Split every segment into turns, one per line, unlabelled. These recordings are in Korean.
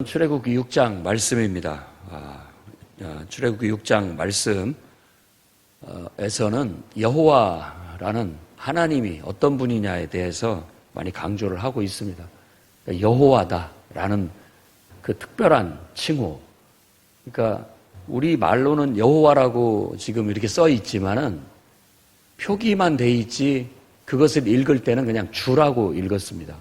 출애굽기 6장 말씀입니다. 출애굽기 6장 말씀에서는 여호와라는 하나님이 어떤 분이냐에 대해서 많이 강조를 하고 있습니다. 여호와다라는 그 특별한 칭호. 그러니까 우리 말로는 여호와라고 지금 이렇게 써 있지만은 표기만 돼 있지 그것을 읽을 때는 그냥 주라고 읽었습니다.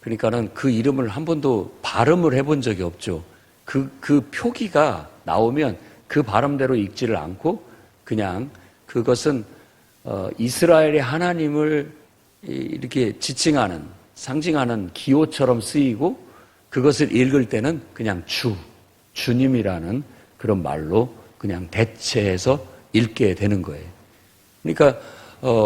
그러니까는 그 이름을 한 번도 발음을 해본 적이 없죠. 그 표기가 나오면 그 발음대로 읽지를 않고 그냥 그것은 이스라엘의 하나님을 이렇게 지칭하는, 상징하는 기호처럼 쓰이고 그것을 읽을 때는 그냥 주님이라는 그런 말로 그냥 대체해서 읽게 되는 거예요. 그러니까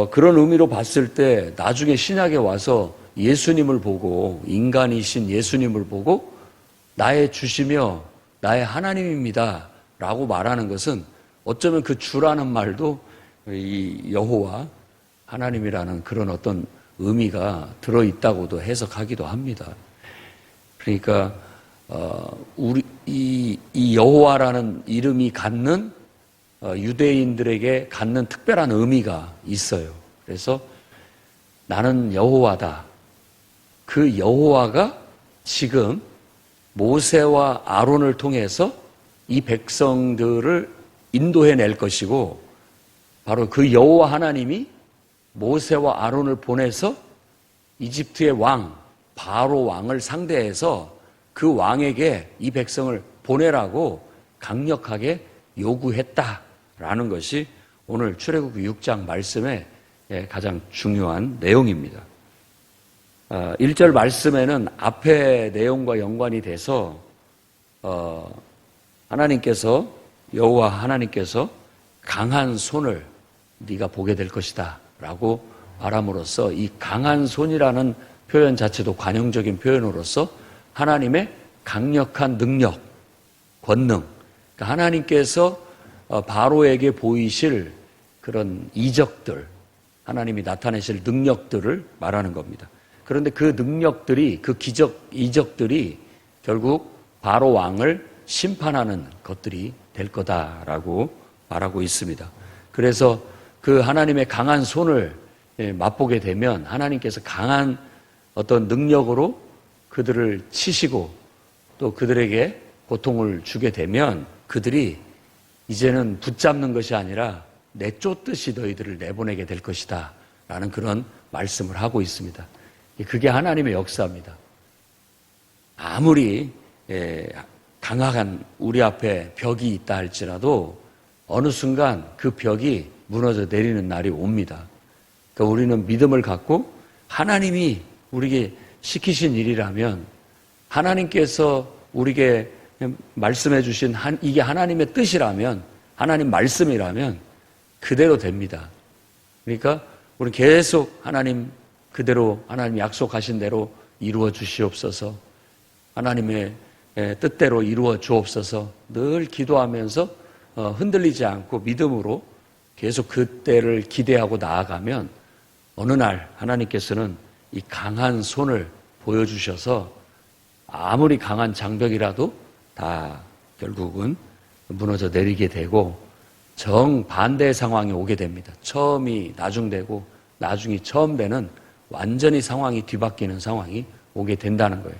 그런 의미로 봤을 때 나중에 신약에 와서 예수님을 보고, 인간이신 예수님을 보고 나의 주시며 나의 하나님입니다 라고 말하는 것은 어쩌면 그 주라는 말도 이 여호와 하나님이라는 그런 어떤 의미가 들어있다고도 해석하기도 합니다. 그러니까 이 여호와라는 이름이 갖는 유대인들에게 갖는 특별한 의미가 있어요. 그래서 나는 여호와다. 그 여호와가 지금 모세와 아론을 통해서 이 백성들을 인도해낼 것이고, 바로 그 여호와 하나님이 모세와 아론을 보내서 이집트의 왕, 바로 왕을 상대해서 그 왕에게 이 백성을 보내라고 강력하게 요구했다라는 것이 오늘 출애굽기 6장 말씀의 가장 중요한 내용입니다. 1절 말씀에는 앞의 내용과 연관이 돼서 하나님께서, 여호와 하나님께서 강한 손을 네가 보게 될 것이다 라고 말함으로써 이 강한 손이라는 표현 자체도 관용적인 표현으로서 하나님의 강력한 능력, 권능, 그러니까 하나님께서 바로에게 보이실 그런 이적들, 하나님이 나타내실 능력들을 말하는 겁니다. 그런데 그 능력들이, 그 이적들이 결국 바로 왕을 심판하는 것들이 될 거다라고 말하고 있습니다. 그래서 그 하나님의 강한 손을 맛보게 되면 하나님께서 강한 어떤 능력으로 그들을 치시고 또 그들에게 고통을 주게 되면 그들이 이제는 붙잡는 것이 아니라 내쫓듯이 너희들을 내보내게 될 것이다 라는 그런 말씀을 하고 있습니다. 그게 하나님의 역사입니다. 아무리 강한 우리 앞에 벽이 있다 할지라도 어느 순간 그 벽이 무너져 내리는 날이 옵니다. 그러니까 우리는 믿음을 갖고 하나님이 우리에게 시키신 일이라면, 하나님께서 우리에게 말씀해 주신 이게 하나님의 뜻이라면, 하나님 말씀이라면 그대로 됩니다. 그러니까 우리는 계속 하나님 그대로, 하나님 약속하신 대로 이루어 주시옵소서, 하나님의 뜻대로 이루어 주옵소서 늘 기도하면서 흔들리지 않고 믿음으로 계속 그때를 기대하고 나아가면 어느 날 하나님께서는 이 강한 손을 보여주셔서 아무리 강한 장벽이라도 다 결국은 무너져 내리게 되고 정반대의 상황이 오게 됩니다. 처음이 나중되고 나중이 처음 되는 완전히 상황이 뒤바뀌는 상황이 오게 된다는 거예요.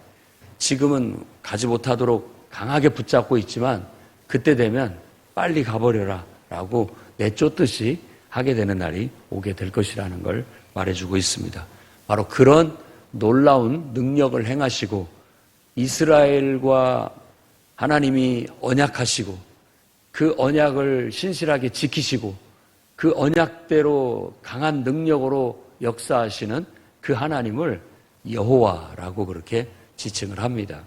지금은 가지 못하도록 강하게 붙잡고 있지만 그때 되면 빨리 가버려라 라고 내쫓듯이 하게 되는 날이 오게 될 것이라는 걸 말해주고 있습니다. 바로 그런 놀라운 능력을 행하시고 이스라엘과 하나님이 언약하시고 그 언약을 신실하게 지키시고 그 언약대로 강한 능력으로 역사하시는 그 하나님을 여호와라고 그렇게 지칭을 합니다.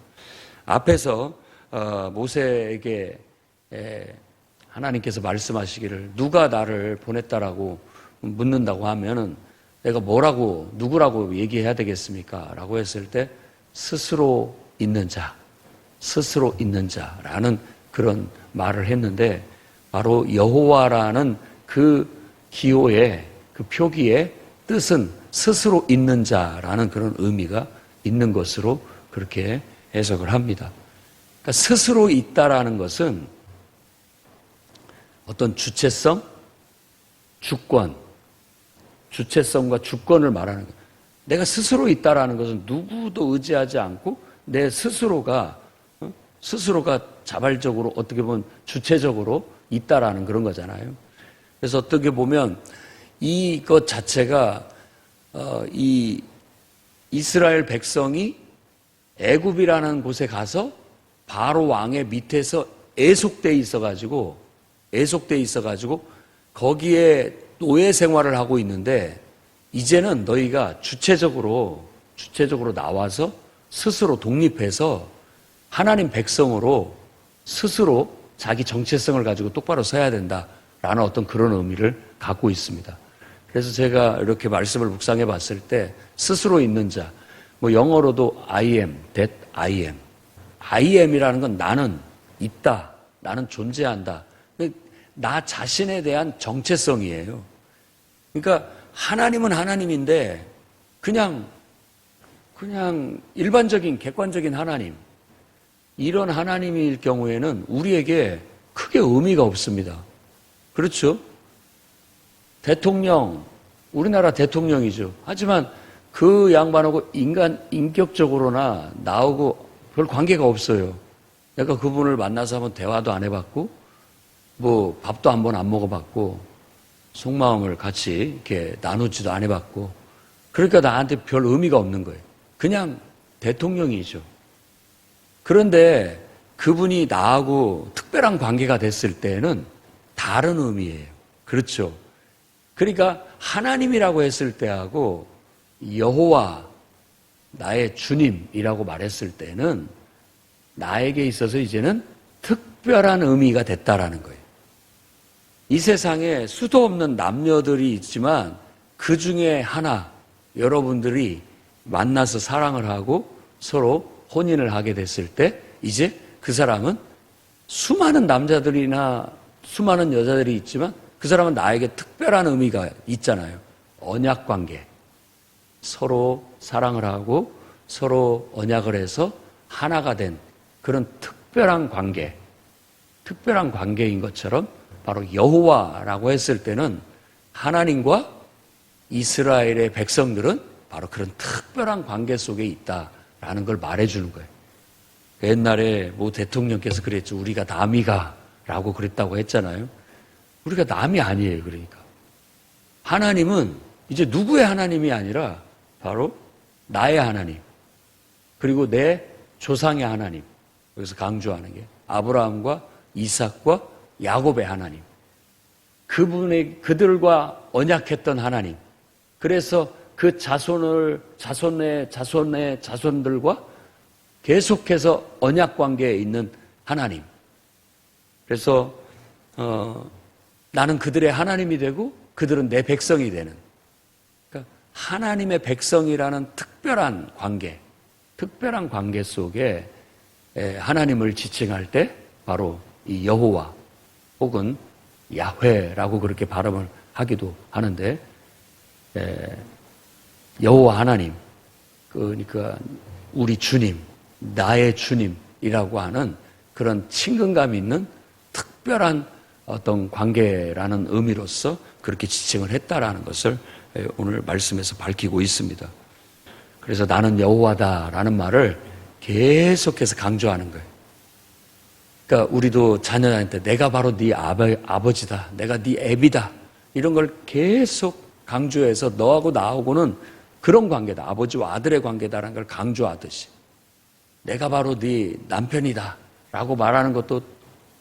앞에서 모세에게 하나님께서 말씀하시기를 누가 나를 보냈다라고 묻는다고 하면은 내가 뭐라고, 누구라고 얘기해야 되겠습니까? 라고 했을 때 스스로 있는 자라는 그런 말을 했는데, 바로 여호와라는 그 기호의, 그 표기의 뜻은 스스로 있는 자라는 그런 의미가 있는 것으로 그렇게 해석을 합니다. 그러니까 스스로 있다라는 것은 어떤 주체성, 주권, 주체성과 주권을 말하는 거예요. 내가 스스로 있다라는 것은 누구도 의지하지 않고 내 스스로가 자발적으로 어떻게 보면 주체적으로 있다라는 그런 거잖아요. 그래서 어떻게 보면 이것 자체가 이 이스라엘 백성이 애굽이라는 곳에 가서 바로 왕의 밑에서 애속돼 있어가지고 거기에 노예 생활을 하고 있는데 이제는 너희가 주체적으로 나와서 스스로 독립해서 하나님 백성으로 스스로 자기 정체성을 가지고 똑바로 서야 된다라는 어떤 그런 의미를 갖고 있습니다. 그래서 제가 이렇게 말씀을 묵상해 봤을 때 스스로 있는 자, 뭐 영어로도 I am, that I am. I am이라는 건 나는 있다, 나는 존재한다. 나 자신에 대한 정체성이에요. 그러니까 하나님은 하나님인데 그냥 일반적인 객관적인 하나님, 이런 하나님일 경우에는 우리에게 크게 의미가 없습니다. 그렇죠? 대통령, 우리나라 대통령이죠. 하지만 그 양반하고 인격적으로나 나하고 별 관계가 없어요. 내가 그분을 만나서 한번 대화도 안 해봤고, 뭐 밥도 한 번 안 먹어봤고, 속마음을 같이 이렇게 나누지도 안 해봤고, 그러니까 나한테 별 의미가 없는 거예요. 그냥 대통령이죠. 그런데 그분이 나하고 특별한 관계가 됐을 때는 다른 의미예요. 그렇죠? 그러니까 하나님이라고 했을 때하고 여호와, 나의 주님이라고 말했을 때는 나에게 있어서 이제는 특별한 의미가 됐다라는 거예요. 이 세상에 수도 없는 남녀들이 있지만 그 중에 하나, 여러분들이 만나서 사랑을 하고 서로 혼인을 하게 됐을 때 이제 그 사람은 수많은 남자들이나 수많은 여자들이 있지만 그 사람은 나에게 특별한 의미가 있잖아요. 언약 관계. 서로 사랑을 하고 서로 언약을 해서 하나가 된 그런 특별한 관계인 것처럼 바로 여호와라고 했을 때는 하나님과 이스라엘의 백성들은 바로 그런 특별한 관계 속에 있다라는 걸 말해주는 거예요. 옛날에 모 대통령께서 그랬죠. 우리가 남이가라고 그랬다고 했잖아요. 우리가 남이 아니에요. 그러니까 하나님은 이제 누구의 하나님이 아니라 바로 나의 하나님, 그리고 내 조상의 하나님, 여기서 강조하는 게 아브라함과 이삭과 야곱의 하나님, 그들과 언약했던 하나님, 그래서 그 자손의 자손들과 계속해서 언약 관계에 있는 하나님. 그래서 나는 그들의 하나님이 되고 그들은 내 백성이 되는, 그러니까 하나님의 백성이라는 특별한 관계 속에 하나님을 지칭할 때 바로 이 여호와 혹은 야훼라고 그렇게 발음을 하기도 하는데, 여호와 하나님, 그러니까 우리 주님, 나의 주님이라고 하는 그런 친근감 있는 특별한 어떤 관계라는 의미로서 그렇게 지칭을 했다라는 것을 오늘 말씀에서 밝히고 있습니다. 그래서 나는 여호와다라는 말을 계속해서 강조하는 거예요. 그러니까 우리도 자녀한테 내가 바로 네 아버지다, 내가 네 애비다, 이런 걸 계속 강조해서 너하고 나하고는 그런 관계다, 아버지와 아들의 관계다라는 걸 강조하듯이 내가 바로 네 남편이다 라고 말하는 것도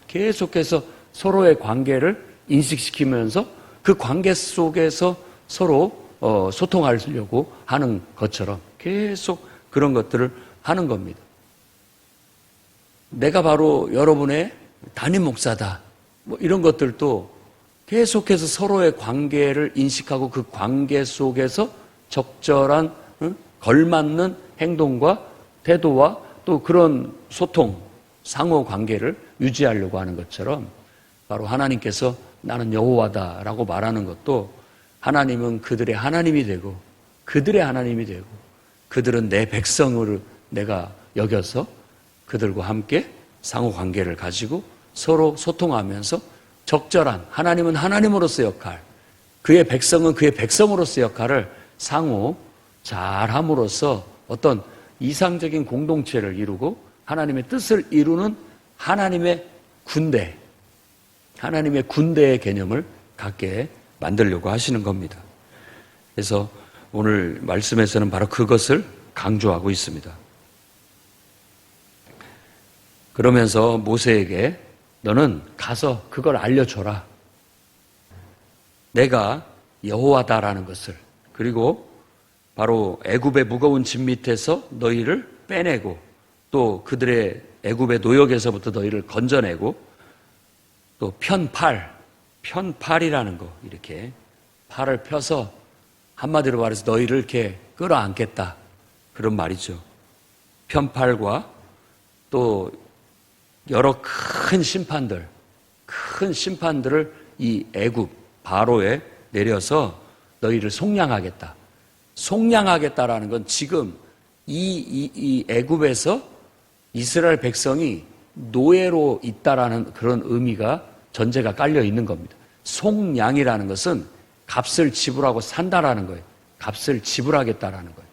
계속해서 서로의 관계를 인식시키면서 그 관계 속에서 서로 소통하려고 하는 것처럼 계속 그런 것들을 하는 겁니다. 내가 바로 여러분의 담임 목사다, 뭐 이런 것들도 계속해서 서로의 관계를 인식하고 그 관계 속에서 적절한 걸맞는 행동과 태도와 또 그런 소통, 상호 관계를 유지하려고 하는 것처럼 바로 하나님께서 나는 여호와다라고 말하는 것도 하나님은 그들의 하나님이 되고 그들은 내 백성으로 내가 여겨서 그들과 함께 상호 관계를 가지고 서로 소통하면서 적절한 하나님은 하나님으로서의 역할, 그의 백성은 그의 백성으로서의 역할을 상호 잘함으로써 어떤 이상적인 공동체를 이루고 하나님의 뜻을 이루는 하나님의 군대의 개념을 갖게 만들려고 하시는 겁니다. 그래서 오늘 말씀에서는 바로 그것을 강조하고 있습니다. 그러면서 모세에게 너는 가서 그걸 알려줘라. 내가 여호와다라는 것을, 그리고 바로 애굽의 무거운 짐 밑에서 너희를 빼내고 또 그들의 애굽의 노역에서부터 너희를 건져내고 또 편팔이라는 거, 이렇게 팔을 펴서 한마디로 말해서 너희를 이렇게 끌어안겠다, 그런 말이죠. 편팔과 또 여러 큰 심판들을 이 애굽 바로에 내려서 너희를 속량하겠다. 속량하겠다라는 건 지금 이 애굽에서 이스라엘 백성이 노예로 있다라는 그런 의미가 전제가 깔려 있는 겁니다. 속량이라는 것은 값을 지불하고 산다라는 거예요. 값을 지불하겠다라는 거예요.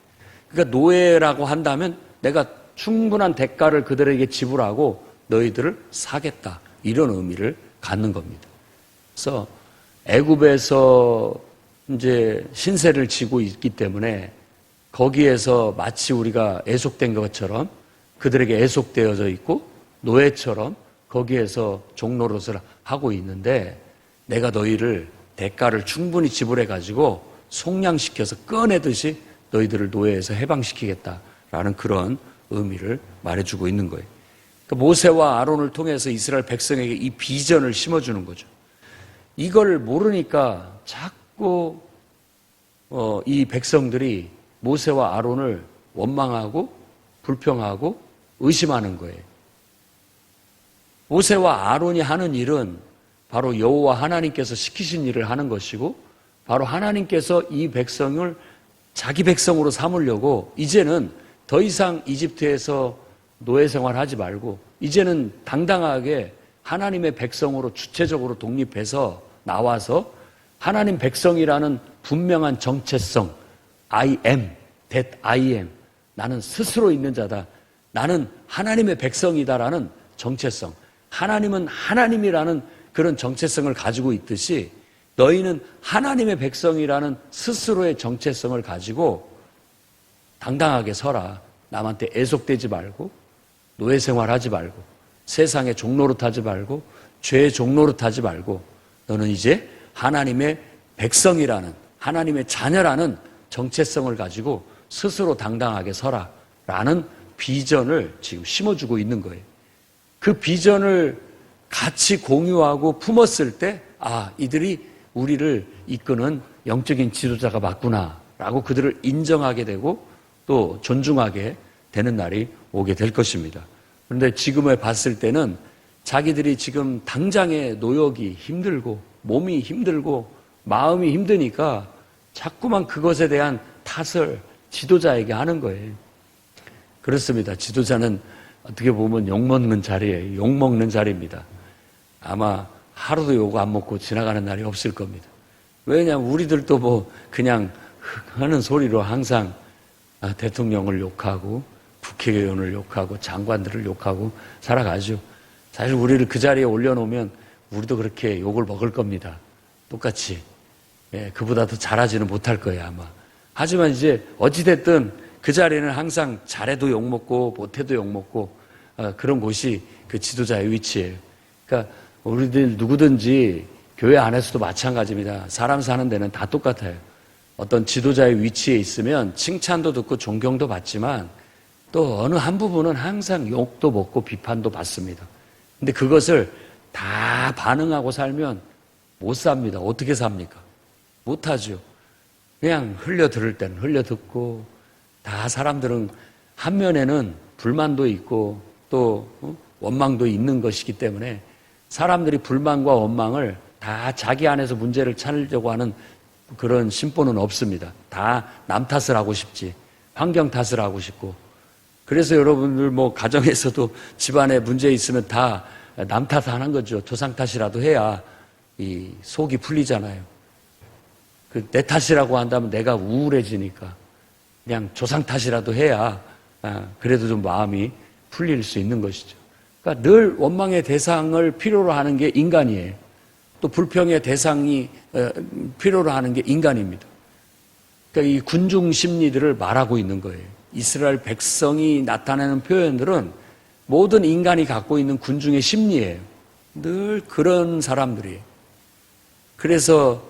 그러니까 노예라고 한다면 내가 충분한 대가를 그들에게 지불하고 너희들을 사겠다, 이런 의미를 갖는 겁니다. 그래서 애굽에서 이제 신세를 지고 있기 때문에 거기에서 마치 우리가 애속된 것처럼 그들에게 애속되어져 있고 노예처럼 거기에서 종노릇을 하고 있는데, 내가 너희를 대가를 충분히 지불해 가지고 속량시켜서 꺼내듯이 너희들을 노예에서 해방시키겠다라는 그런 의미를 말해주고 있는 거예요. 그러니까 모세와 아론을 통해서 이스라엘 백성에게 이 비전을 심어주는 거죠. 이걸 모르니까 자꾸 이 백성들이 모세와 아론을 원망하고 불평하고 의심하는 거예요. 모세와 아론이 하는 일은 바로 여호와 하나님께서 시키신 일을 하는 것이고, 바로 하나님께서 이 백성을 자기 백성으로 삼으려고 이제는 더 이상 이집트에서 노예 생활하지 말고 이제는 당당하게 하나님의 백성으로 주체적으로 독립해서 나와서 하나님 백성이라는 분명한 정체성, I am, that I am, 나는 스스로 있는 자다, 나는 하나님의 백성이다라는 정체성, 하나님은 하나님이라는 그런 정체성을 가지고 있듯이 너희는 하나님의 백성이라는 스스로의 정체성을 가지고 당당하게 서라. 남한테 애속되지 말고 노예 생활하지 말고 세상에 종노릇하지 말고 죄의 종노릇하지 말고 너는 이제 하나님의 백성이라는, 하나님의 자녀라는 정체성을 가지고 스스로 당당하게 서라라는 비전을 지금 심어주고 있는 거예요. 그 비전을 같이 공유하고 품었을 때, 아, 이들이 우리를 이끄는 영적인 지도자가 맞구나라고 그들을 인정하게 되고 또 존중하게 되는 날이 오게 될 것입니다. 그런데 지금에 봤을 때는 자기들이 지금 당장의 노역이 힘들고 몸이 힘들고 마음이 힘드니까 자꾸만 그것에 대한 탓을 지도자에게 하는 거예요. 그렇습니다. 지도자는 어떻게 보면 욕먹는 자리예요. 욕먹는 자리입니다. 아마 하루도 욕 안 먹고 지나가는 날이 없을 겁니다. 왜냐하면 우리들도 뭐 그냥 하는 소리로 항상 대통령을 욕하고 국회의원을 욕하고 장관들을 욕하고 살아가죠. 사실 우리를 그 자리에 올려놓으면 우리도 그렇게 욕을 먹을 겁니다. 똑같이. 예, 그보다 더 잘하지는 못할 거예요, 아마. 하지만 이제 어찌됐든 그 자리는 항상 잘해도 욕먹고 못해도 욕먹고 그런 곳이 그 지도자의 위치예요. 그러니까 우리들 누구든지 교회 안에서도 마찬가지입니다. 사람 사는 데는 다 똑같아요. 어떤 지도자의 위치에 있으면 칭찬도 듣고 존경도 받지만 또 어느 한 부분은 항상 욕도 먹고 비판도 받습니다. 근데 그것을 다 반응하고 살면 못 삽니다. 어떻게 삽니까? 못하죠. 그냥 흘려들을 때는 흘려듣고, 다 사람들은 한 면에는 불만도 있고 또 원망도 있는 것이기 때문에 사람들이 불만과 원망을 다 자기 안에서 문제를 찾으려고 하는 그런 심보는 없습니다. 다 남 탓을 하고 싶지, 환경 탓을 하고 싶고, 그래서 여러분들 뭐 가정에서도 집안에 문제 있으면 다 남 탓하는 거죠. 조상 탓이라도 해야 이 속이 풀리잖아요. 내 탓이라고 한다면 내가 우울해지니까 그냥 조상 탓이라도 해야 그래도 좀 마음이 풀릴 수 있는 것이죠. 그러니까 늘 원망의 대상을 필요로 하는 게 인간이에요. 또 불평의 대상이 필요로 하는 게 인간입니다. 그러니까 이 군중 심리들을 말하고 있는 거예요. 이스라엘 백성이 나타내는 표현들은 모든 인간이 갖고 있는 군중의 심리예요. 늘 그런 사람들이에요. 그래서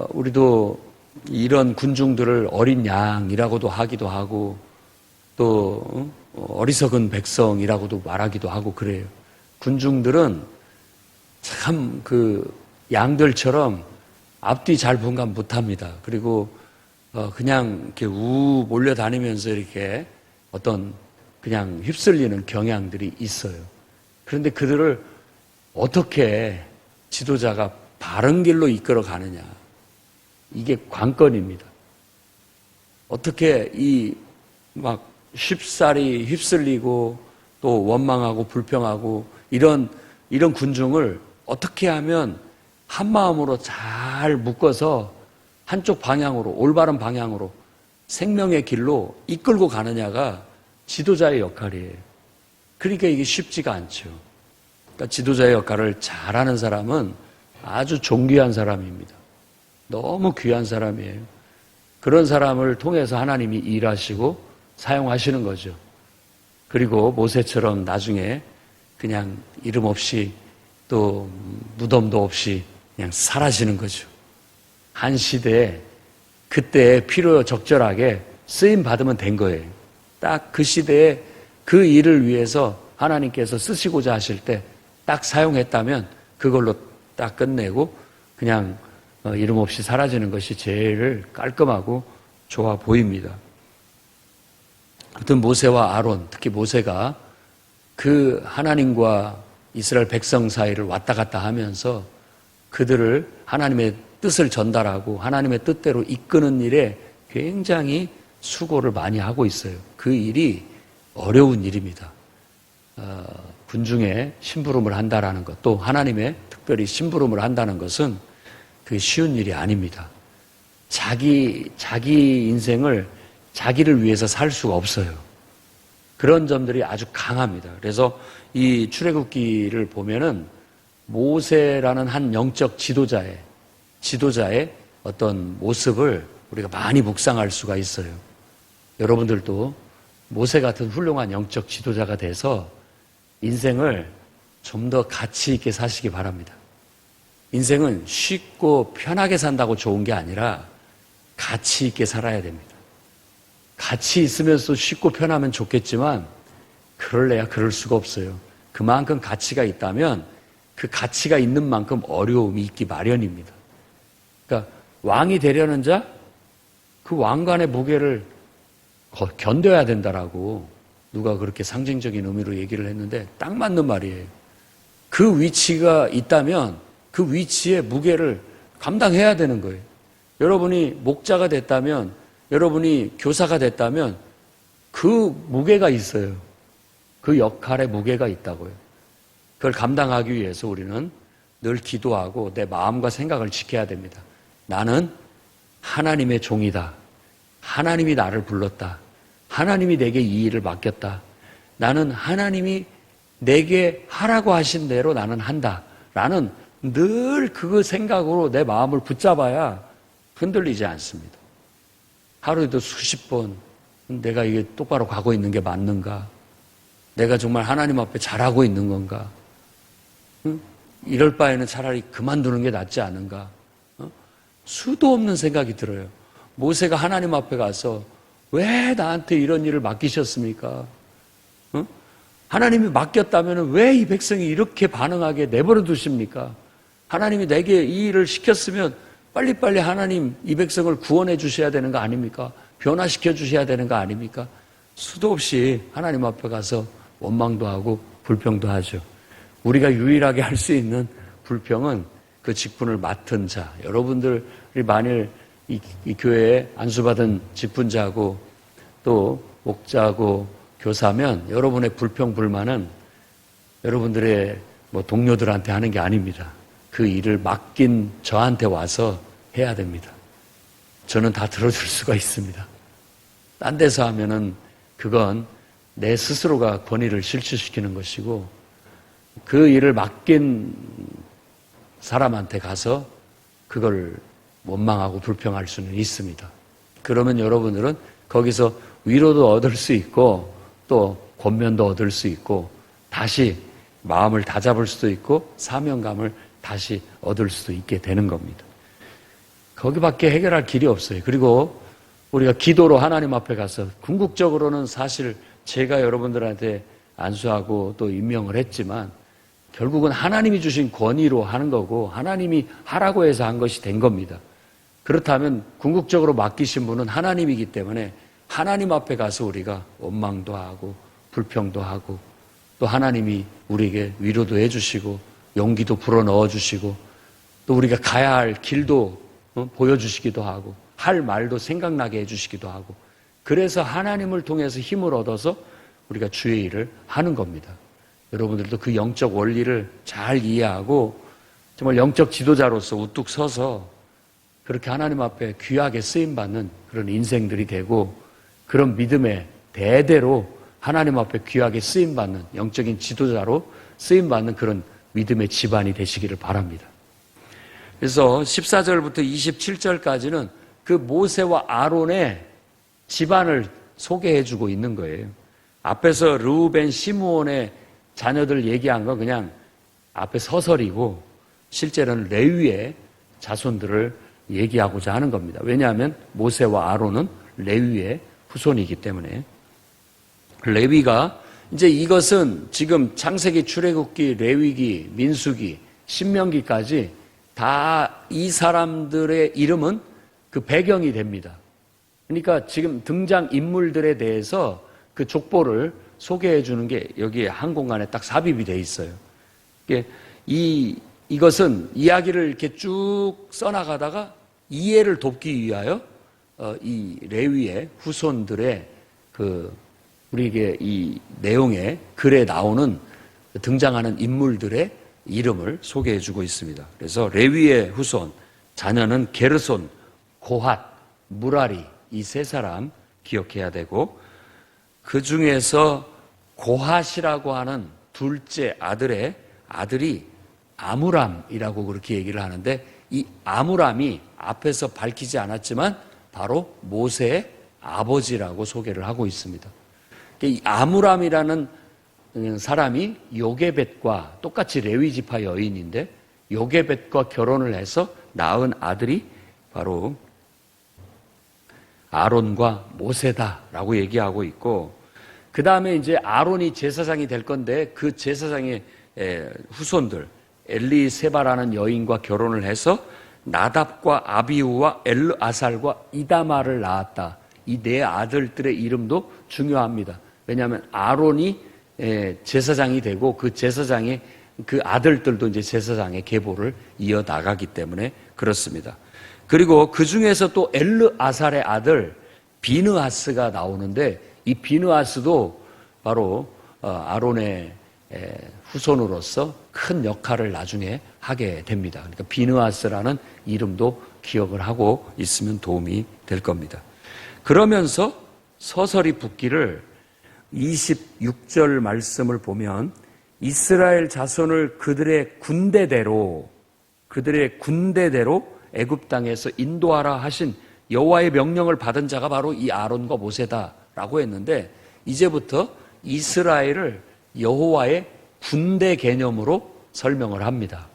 우리도 이런 군중들을 어린 양이라고도 하기도 하고 또 어리석은 백성이라고도 말하기도 하고 그래요. 군중들은 참 그 양들처럼 앞뒤 잘 분간 못합니다. 그리고 그냥 이렇게 몰려다니면서 이렇게 어떤 그냥 휩쓸리는 경향들이 있어요. 그런데 그들을 어떻게 지도자가 바른 길로 이끌어 가느냐. 이게 관건입니다. 어떻게 막 쉽사리 휩쓸리고 또 원망하고 불평하고 이런 군중을 어떻게 하면 한 마음으로 잘 묶어서 한쪽 방향으로, 올바른 방향으로 생명의 길로 이끌고 가느냐가 지도자의 역할이에요. 그러니까 이게 쉽지가 않죠. 그러니까 지도자의 역할을 잘하는 사람은 아주 존귀한 사람입니다. 너무 귀한 사람이에요. 그런 사람을 통해서 하나님이 일하시고 사용하시는 거죠. 그리고 모세처럼 나중에 그냥 이름 없이 또 무덤도 없이 그냥 사라지는 거죠. 한 시대에 그때 필요 적절하게 쓰임 받으면 된 거예요. 딱 그 시대에 그 일을 위해서 하나님께서 쓰시고자 하실 때 딱 사용했다면 그걸로 딱 끝내고 그냥 이름 없이 사라지는 것이 제일 깔끔하고 좋아 보입니다. 아무튼 모세와 아론, 특히 모세가 그 하나님과 이스라엘 백성 사이를 왔다 갔다 하면서 그들을 하나님의 뜻을 전달하고 하나님의 뜻대로 이끄는 일에 굉장히 수고를 많이 하고 있어요. 그 일이 어려운 일입니다. 군중에 심부름을 한다라는 것, 또 하나님의 특별히 심부름을 한다는 것은 그 쉬운 일이 아닙니다. 자기 인생을 자기를 위해서 살 수가 없어요. 그런 점들이 아주 강합니다. 그래서 이 출애굽기를 보면은 모세라는 한 영적 지도자의 어떤 모습을 우리가 많이 묵상할 수가 있어요. 여러분들도 모세 같은 훌륭한 영적 지도자가 돼서 인생을 좀 더 가치 있게 사시기 바랍니다. 인생은 쉽고 편하게 산다고 좋은 게 아니라 가치 있게 살아야 됩니다. 가치 있으면서 쉽고 편하면 좋겠지만 그럴래야 그럴 수가 없어요. 그만큼 가치가 있다면 그 가치가 있는 만큼 어려움이 있기 마련입니다. 그러니까 왕이 되려는 자, 그 왕관의 무게를 견뎌야 된다라고 누가 그렇게 상징적인 의미로 얘기를 했는데 딱 맞는 말이에요. 그 위치가 있다면 그 위치의 무게를 감당해야 되는 거예요. 여러분이 목자가 됐다면, 여러분이 교사가 됐다면 그 무게가 있어요. 그 역할의 무게가 있다고요. 그걸 감당하기 위해서 우리는 늘 기도하고 내 마음과 생각을 지켜야 됩니다. 나는 하나님의 종이다. 하나님이 나를 불렀다. 하나님이 내게 이 일을 맡겼다. 나는 하나님이 내게 하라고 하신 대로 나는 한다. 라는 늘 그 생각으로 내 마음을 붙잡아야 흔들리지 않습니다. 하루에도 수십 번 내가 이게 똑바로 가고 있는 게 맞는가? 내가 정말 하나님 앞에 잘하고 있는 건가? 응? 이럴 바에는 차라리 그만두는 게 낫지 않은가? 수도 없는 생각이 들어요. 모세가 하나님 앞에 가서 왜 나한테 이런 일을 맡기셨습니까? 하나님이 맡겼다면 왜 이 백성이 이렇게 반응하게 내버려 두십니까? 하나님이 내게 이 일을 시켰으면 빨리빨리 하나님 이 백성을 구원해 주셔야 되는 거 아닙니까? 변화시켜 주셔야 되는 거 아닙니까? 수도 없이 하나님 앞에 가서 원망도 하고 불평도 하죠. 우리가 유일하게 할 수 있는 불평은 그 직분을 맡은 자, 여러분들이 만일 이 교회에 안수받은 직분자고 또 목자고 교사면 여러분의 불평, 불만은 여러분들의 동료들한테 하는 게 아닙니다. 그 일을 맡긴 저한테 와서 해야 됩니다. 저는 다 들어줄 수가 있습니다. 딴 데서 하면은 그건 내 스스로가 권위를 실추시키는 것이고 그 일을 맡긴 사람한테 가서 그걸 원망하고 불평할 수는 있습니다. 그러면 여러분들은 거기서 위로도 얻을 수 있고 또 권면도 얻을 수 있고 다시 마음을 다잡을 수도 있고 사명감을 다시 얻을 수도 있게 되는 겁니다. 거기밖에 해결할 길이 없어요. 그리고 우리가 기도로 하나님 앞에 가서 궁극적으로는 사실 제가 여러분들한테 안수하고 또 임명을 했지만 결국은 하나님이 주신 권위로 하는 거고 하나님이 하라고 해서 한 것이 된 겁니다. 그렇다면 궁극적으로 맡기신 분은 하나님이기 때문에 하나님 앞에 가서 우리가 원망도 하고 불평도 하고 또 하나님이 우리에게 위로도 해주시고 용기도 불어넣어 주시고 또 우리가 가야 할 길도 보여주시기도 하고 할 말도 생각나게 해주시기도 하고 그래서 하나님을 통해서 힘을 얻어서 우리가 주의 일을 하는 겁니다. 여러분들도 그 영적 원리를 잘 이해하고 정말 영적 지도자로서 우뚝 서서 그렇게 하나님 앞에 귀하게 쓰임받는 그런 인생들이 되고 그런 믿음의 대대로 하나님 앞에 귀하게 쓰임받는 영적인 지도자로 쓰임받는 그런 믿음의 집안이 되시기를 바랍니다. 그래서 14절부터 27절까지는 그 모세와 아론의 집안을 소개해주고 있는 거예요. 앞에서 르우벤, 시므온의 자녀들 얘기한 건 그냥 앞에 서설이고 실제로는 레위의 자손들을 얘기하고자 하는 겁니다. 왜냐하면 모세와 아론은 레위의 후손이기 때문에. 레위가 이제 이것은 지금 창세기, 출애굽기, 레위기, 민수기, 신명기까지 다 이 사람들의 이름은 그 배경이 됩니다. 그러니까 지금 등장 인물들에 대해서 그 족보를 소개해 주는 게 여기에 한 공간에 딱 삽입이 돼 있어요. 이것은 이야기를 이렇게 쭉 써나가다가 이해를 돕기 위하여 이 레위의 후손들의 우리에게 이 내용의 글에 나오는 등장하는 인물들의 이름을 소개해 주고 있습니다. 그래서 레위의 후손, 자녀는 게르손, 고핫, 무라리 이 세 사람 기억해야 되고 그 중에서 고핫이라고 하는 둘째 아들이 아므람이라고 그렇게 얘기를 하는데 이 아므람이 앞에서 밝히지 않았지만 바로 모세의 아버지라고 소개를 하고 있습니다. 이 아므람이라는 사람이 요게벳과 똑같이 레위 지파 여인인데 요게벳과 결혼을 해서 낳은 아들이 바로 아론과 모세다라고 얘기하고 있고 그 다음에 이제 아론이 제사장이 될 건데 그 제사장의 후손들 엘리세바라는 여인과 결혼을 해서 나답과 아비후와 엘르아살과 이다마를 낳았다. 이 네 아들들의 이름도 중요합니다. 왜냐하면 아론이 제사장이 되고 그 제사장의 그 아들들도 이제 제사장의 계보를 이어나가기 때문에 그렇습니다. 그리고 그 중에서 또 엘르아살의 아들 비느하스가 나오는데 이 비느하스도 바로 아론의 후손으로서 큰 역할을 나중에 하게 됩니다. 그러니까 비느하스라는 이름도 기억을 하고 있으면 도움이 될 겁니다. 그러면서 서설이 붙기를 26절 말씀을 보면 이스라엘 자손을 그들의 군대대로 애굽 땅에서 인도하라 하신 여호와의 명령을 받은 자가 바로 이 아론과 모세다라고 했는데 이제부터 이스라엘을 여호와의 군대 개념으로 설명을 합니다.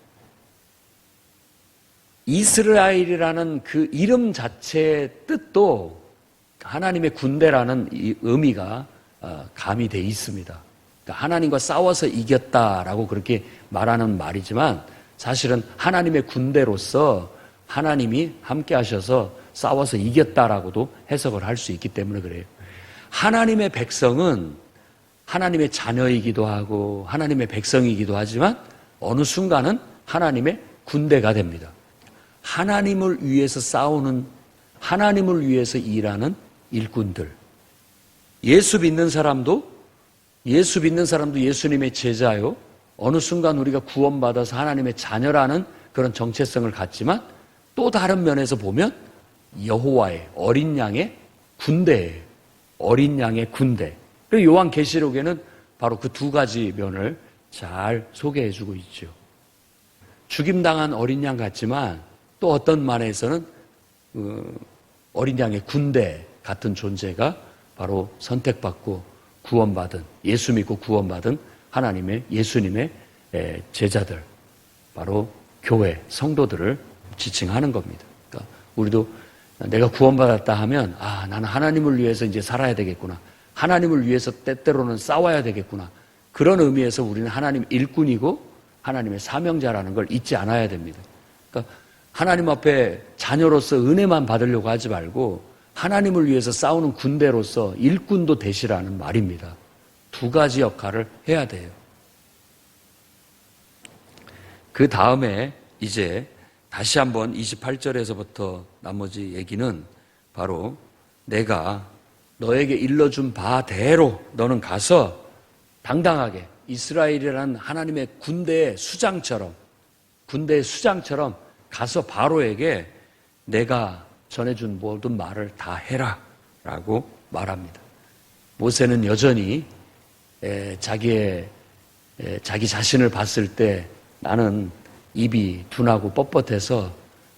이스라엘이라는 그 이름 자체의 뜻도 하나님의 군대라는 이 의미가 가미되어 있습니다. 그러니까 하나님과 싸워서 이겼다라고 그렇게 말하는 말이지만 사실은 하나님의 군대로서 하나님이 함께 하셔서 싸워서 이겼다라고도 해석을 할 수 있기 때문에 그래요. 하나님의 백성은 하나님의 자녀이기도 하고 하나님의 백성이기도 하지만 어느 순간은 하나님의 군대가 됩니다. 하나님을 위해서 싸우는, 하나님을 위해서 일하는 일꾼들. 예수 믿는 사람도 예수 믿는 사람도 예수님의 제자요. 어느 순간 우리가 구원받아서 하나님의 자녀라는 그런 정체성을 갖지만 또 다른 면에서 보면 여호와의 어린 양의 군대예요. 어린 양의 군대. 그리고 요한계시록에는 바로 그 두 가지 면을 잘 소개해주고 있죠. 죽임당한 어린 양 같지만 또 어떤 면에서는 어린 양의 군대 같은 존재가 바로 선택받고 구원받은, 예수 믿고 구원받은 예수님의 제자들, 바로 교회, 성도들을 지칭하는 겁니다. 그러니까 우리도 내가 구원받았다 하면 나는 하나님을 위해서 이제 살아야 되겠구나. 하나님을 위해서 때때로는 싸워야 되겠구나. 그런 의미에서 우리는 하나님 일꾼이고 하나님의 사명자라는 걸 잊지 않아야 됩니다. 그러니까 하나님 앞에 자녀로서 은혜만 받으려고 하지 말고 하나님을 위해서 싸우는 군대로서 일꾼도 되시라는 말입니다. 두 가지 역할을 해야 돼요. 그 다음에 이제 다시 한번 28절에서부터 나머지 얘기는 바로 내가 너에게 일러준 바대로 너는 가서 당당하게 이스라엘이라는 하나님의 군대의 수장처럼 가서 바로에게 내가 전해준 모든 말을 다 해라 라고 말합니다. 모세는 여전히 자기 자신을 봤을 때 나는 입이 둔하고 뻣뻣해서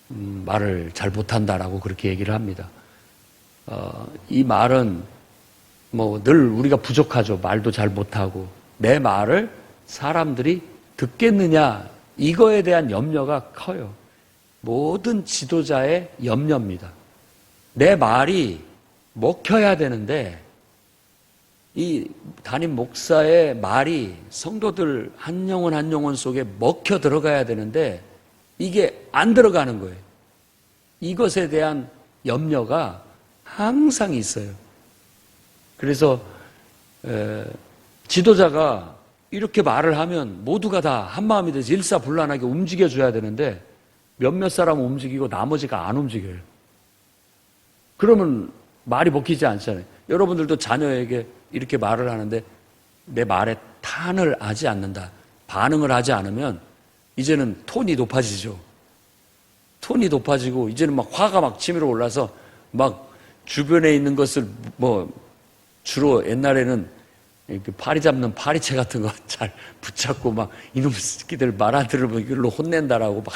말을 잘 못한다라고 그렇게 얘기를 합니다. 이 말은 늘 우리가 부족하죠. 말도 잘 못하고 내 말을 사람들이 듣겠느냐 이거에 대한 염려가 커요. 모든 지도자의 염려입니다. 내 말이 먹혀야 되는데 이 담임 목사의 말이 성도들 한 영혼 한 영혼 속에 먹혀 들어가야 되는데 이게 안 들어가는 거예요. 이것에 대한 염려가 항상 있어요. 그래서 지도자가 이렇게 말을 하면 모두가 다 한마음이 돼서 일사불란하게 움직여줘야 되는데 몇몇 사람은 움직이고 나머지가 안 움직여요. 그러면 말이 먹히지 않잖아요. 여러분들도 자녀에게 이렇게 말을 하는데 내 말에 탄을 하지 않는다. 반응을 하지 않으면 이제는 톤이 높아지죠. 톤이 높아지고 이제는 막 화가 막 치밀어 올라서 막 주변에 있는 것을 주로 옛날에는 이렇게 파리 잡는 파리채 같은 거 잘 붙잡고 막 이놈 새끼들 말 안 들으면 이걸로 혼낸다라고 막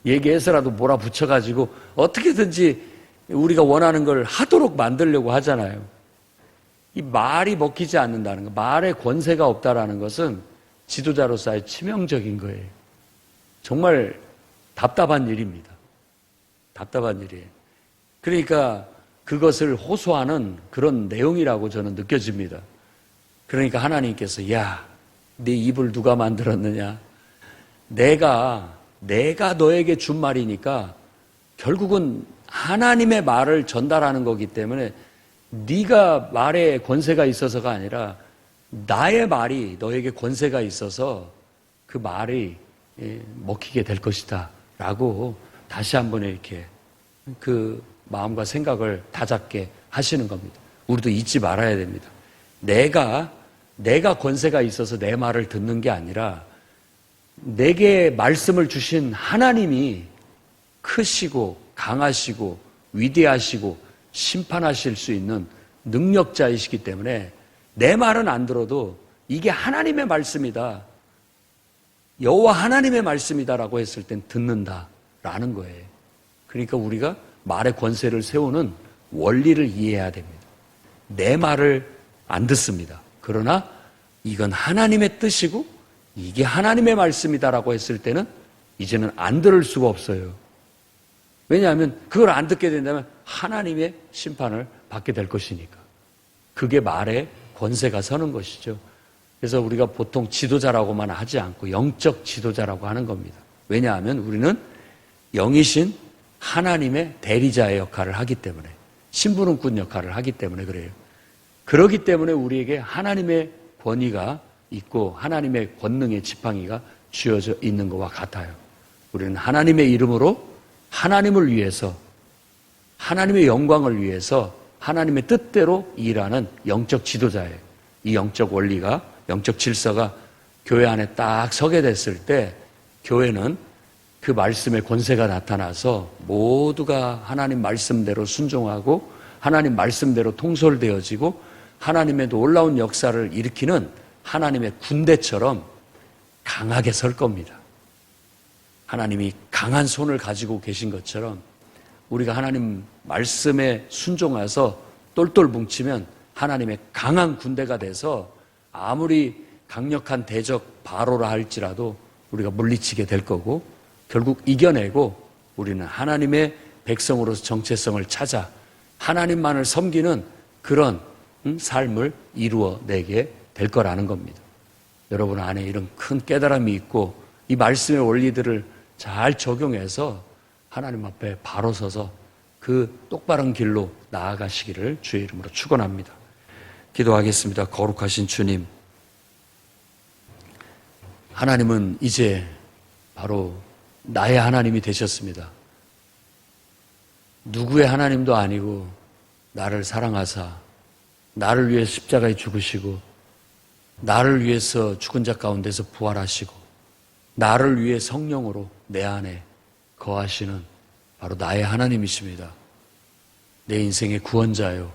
얘기해서라도 몰아붙여가지고 어떻게든지 우리가 원하는 걸 하도록 만들려고 하잖아요. 이 말이 먹히지 않는다는 것, 말에 권세가 없다라는 것은 지도자로서의 치명적인 거예요. 정말 답답한 일입니다. 답답한 일이에요. 그러니까 그것을 호소하는 그런 내용이라고 저는 느껴집니다. 그러니까 하나님께서 네 입을 누가 만들었느냐? 내가 너에게 준 말이니까 결국은 하나님의 말을 전달하는 거기 때문에 네가 말에 권세가 있어서가 아니라 나의 말이 너에게 권세가 있어서 그 말이 먹히게 될 것이다 라고 다시 한번 이렇게 그 마음과 생각을 다잡게 하시는 겁니다. 우리도 잊지 말아야 됩니다. 내가 권세가 있어서 내 말을 듣는 게 아니라 내게 말씀을 주신 하나님이 크시고 강하시고 위대하시고 심판하실 수 있는 능력자이시기 때문에 내 말은 안 들어도 이게 하나님의 말씀이다. 여호와 하나님의 말씀이다라고 했을 땐 듣는다라는 거예요. 그러니까 우리가 말의 권세를 세우는 원리를 이해해야 됩니다. 내 말을 안 듣습니다. 그러나 이건 하나님의 뜻이고 이게 하나님의 말씀이다라고 했을 때는 이제는 안 들을 수가 없어요. 왜냐하면 그걸 안 듣게 된다면 하나님의 심판을 받게 될 것이니까. 그게 말에 권세가 서는 것이죠. 그래서 우리가 보통 지도자라고만 하지 않고 영적 지도자라고 하는 겁니다. 왜냐하면 우리는 영이신 하나님의 대리자의 역할을 하기 때문에, 심부름꾼 역할을 하기 때문에 그래요. 그렇기 때문에 우리에게 하나님의 권위가 있고 하나님의 권능의 지팡이가 쥐어져 있는 것과 같아요. 우리는 하나님의 이름으로 하나님을 위해서, 하나님의 영광을 위해서 하나님의 뜻대로 일하는 영적 지도자예요. 이 영적 원리가, 영적 질서가 교회 안에 딱 서게 됐을 때 교회는 그 말씀의 권세가 나타나서 모두가 하나님 말씀대로 순종하고 하나님 말씀대로 통솔되어지고 하나님의 놀라운 역사를 일으키는 하나님의 군대처럼 강하게 설 겁니다. 하나님이 강한 손을 가지고 계신 것처럼 우리가 하나님 말씀에 순종해서 똘똘 뭉치면 하나님의 강한 군대가 돼서 아무리 강력한 대적 바로라 할지라도 우리가 물리치게 될 거고 결국 이겨내고 우리는 하나님의 백성으로서 정체성을 찾아 하나님만을 섬기는 그런 삶을 이루어내게 될 거라는 겁니다. 여러분 안에 이런 큰 깨달음이 있고 이 말씀의 원리들을 잘 적용해서 하나님 앞에 바로 서서 그 똑바른 길로 나아가시기를 주의 이름으로 축원합니다. 기도하겠습니다. 거룩하신 주님, 하나님은 이제 바로 나의 하나님이 되셨습니다. 누구의 하나님도 아니고 나를 사랑하사 나를 위해 십자가에 죽으시고 나를 위해서 죽은 자 가운데서 부활하시고 나를 위해 성령으로 내 안에 거하시는 바로 나의 하나님이십니다. 내 인생의 구원자요,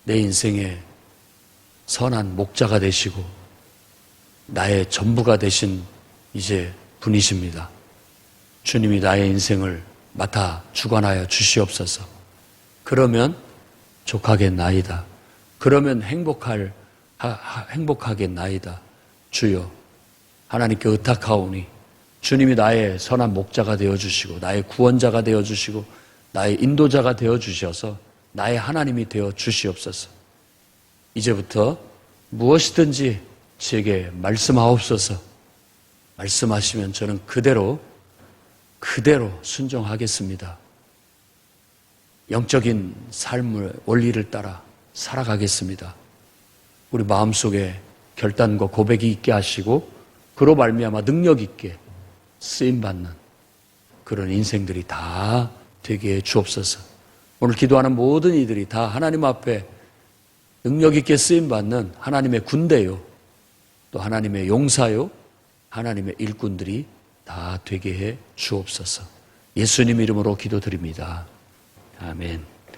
내 인생의 선한 목자가 되시고 나의 전부가 되신 이제 분이십니다. 주님이 나의 인생을 맡아 주관하여 주시옵소서. 그러면 족하겠나이다. 그러면 행복하겠나이다. 주여, 하나님께 의탁하오니 주님이 나의 선한 목자가 되어주시고 나의 구원자가 되어주시고 나의 인도자가 되어주셔서 나의 하나님이 되어주시옵소서. 이제부터 무엇이든지 제게 말씀하옵소서. 말씀하시면 저는 그대로 순종하겠습니다. 영적인 삶의 원리를 따라 살아가겠습니다. 우리 마음속에 결단과 고백이 있게 하시고 그로 말미암아 능력 있게 쓰임받는 그런 인생들이 다 되게 해 주옵소서. 오늘 기도하는 모든 이들이 다 하나님 앞에 능력 있게 쓰임받는 하나님의 군대요, 또 하나님의 용사요, 하나님의 일꾼들이 다 되게 해 주옵소서. 예수님 이름으로 기도드립니다. 아멘.